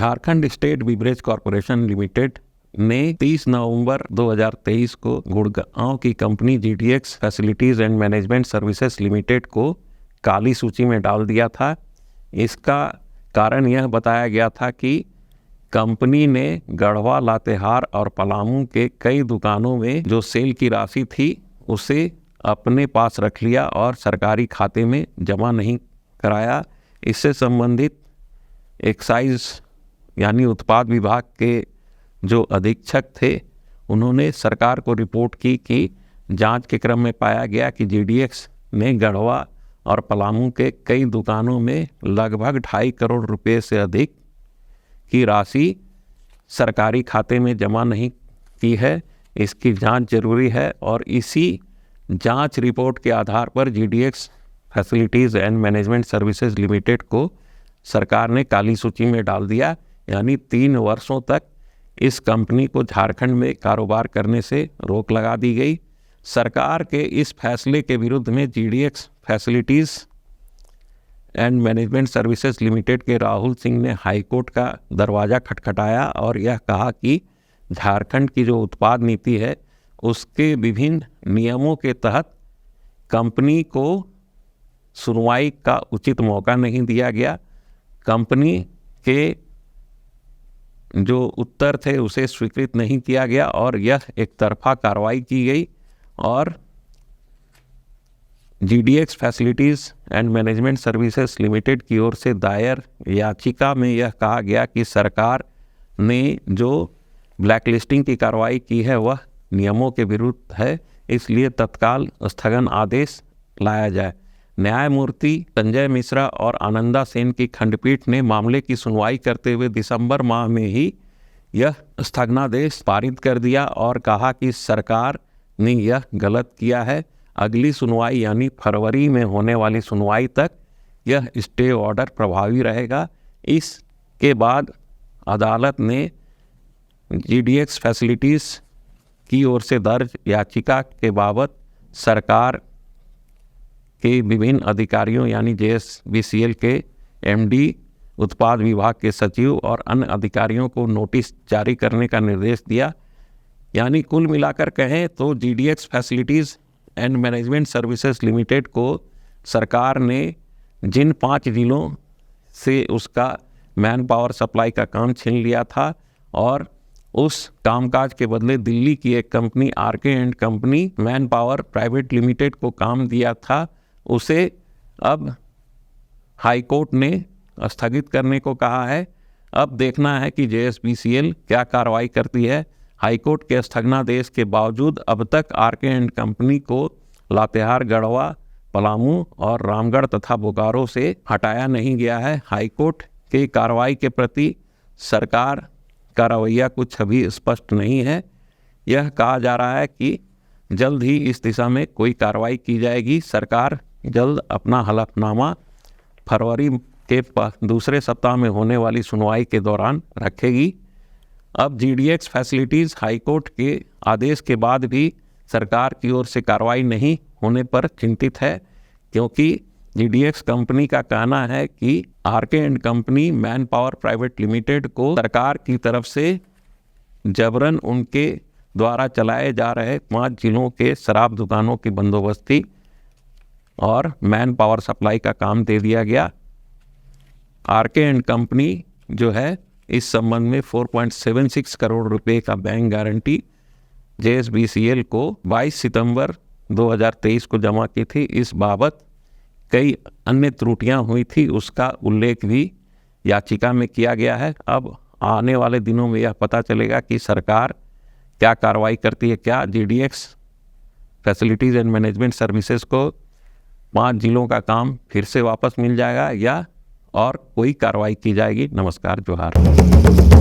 Jharkhand state beverage corporation limited ने 30 नवंबर 2023 को गुड़गांव की company GDX facilities and management services limited को काली सूची में डाल दिया था। इसका कारण यह बताया गया था कि कंपनी ने गढ़वा, लातेहार और पलामू के कई दुकानों में जो सेल की राशि थी उसे अपने पास रख लिया और सरकारी खाते में जमा नहीं कराया। इससे संबंधित एक्साइज यानी उत्पाद विभाग के जो अधीक्षक थे उन्होंने सरकार को रिपोर्ट की कि जांच के क्रम में पाया गया कि जीडीएक्स ने गढ़वा और पलामू के कई दुकानों में लगभग 2.5 करोड़ रुपए से अधिक की राशि सरकारी खाते में जमा नहीं की है। इसकी जांच जरूरी है और इसी जांच रिपोर्ट के आधार पर GDX facilities and management services limited को सरकार ने काली सूची में डाल दिया। यानी 3 वर्षों तक इस कंपनी को झारखंड में कारोबार करने से रोक लगा दी गई। सरकार के इस फैसले के विरुद्ध में GDX facilities and management services limited के राहुल सिंह ने हाईकोर्ट का दरवाज़ा खटखटाया और यह कहा कि झारखंड की जो उत्पाद नीति है उसके विभिन्न नियमों के तहत कंपनी को सुनवाई का उचित मौका नहीं दिया गया। कंपनी के जो उत्तर थे उसे स्वीकृत नहीं किया गया और यह एक तरफा कार्रवाई की गई और GDX facilities and management services limited की ओर से दायर याचिका में यह कहा गया कि सरकार ने जो ब्लैकलिस्टिंग की कार्रवाई की है वह नियमों के विरुद्ध है, इसलिए तत्काल स्थगन आदेश लाया जाए। न्यायमूर्ति संजय मिश्रा और आनंदा सेन की खंडपीठ ने मामले की सुनवाई करते हुए दिसंबर माह में ही यह स्थगनादेश पारित कर दिया और कहा कि सरकार ने यह गलत किया है। अगली सुनवाई यानी फरवरी में होने वाली सुनवाई तक यह स्टे ऑर्डर प्रभावी रहेगा। इसके बाद अदालत ने जीडीएक्स फैसिलिटीज़ की ओर से दर्ज याचिका के बाबत सरकार के विभिन्न अधिकारियों यानी जेएसबीसीएल के एमडी, उत्पाद विभाग के सचिव और अन्य अधिकारियों को नोटिस जारी करने का निर्देश दिया। यानी कुल मिलाकर कहें तो GDX facilities and management services limited को सरकार ने जिन 5 जिलों से उसका मैन पावर सप्लाई का काम छीन लिया था और उस कामकाज के बदले दिल्ली की एक company RK and company man power private limited को काम दिया था, उसे अब हाईकोर्ट ने स्थगित करने को कहा है। अब देखना है कि जेएसबीसीएल क्या कार्रवाई करती है। हाईकोर्ट के स्थगनादेश के बावजूद अब तक आरके एंड कंपनी को लातेहार, गढ़वा, पलामू और रामगढ़ तथा बोकारो से हटाया नहीं गया है। हाईकोर्ट की कार्रवाई के प्रति सरकार का रवैया कुछ अभी स्पष्ट नहीं है। यह कहा जा रहा है कि जल्द ही इस दिशा में कोई कार्रवाई की जाएगी। सरकार जल्द अपना हलफनामा फरवरी के दूसरे सप्ताह में होने वाली सुनवाई के दौरान रखेगी। अब जीडीएक्स फैसिलिटीज़ हाईकोर्ट के आदेश के बाद भी सरकार की ओर से कार्रवाई नहीं होने पर चिंतित है, क्योंकि जीडीएक्स कंपनी का कहना है कि RK and company man power private limited को सरकार की तरफ से जबरन उनके द्वारा चलाए जा रहे 5 जिलों के शराब दुकानों की बंदोबस्ती और मैन पावर सप्लाई का काम दे दिया गया। आरके एंड कंपनी जो है इस संबंध में 4.76 करोड़ रुपए का बैंक गारंटी जेएसबीसीएल को 22 सितंबर 2023 को जमा की थी। इस बाबत कई अन्य त्रुटियां हुई थी, उसका उल्लेख भी याचिका में किया गया है। अब आने वाले दिनों में यह पता चलेगा कि सरकार क्या कार्रवाई करती है। क्या जीडीएक्स फैसिलिटीज़ एंड मैनेजमेंट सर्विसेज को 5 जिलों का काम फिर से वापस मिल जाएगा या और कोई कार्रवाई की जाएगी। नमस्कार, जोहार।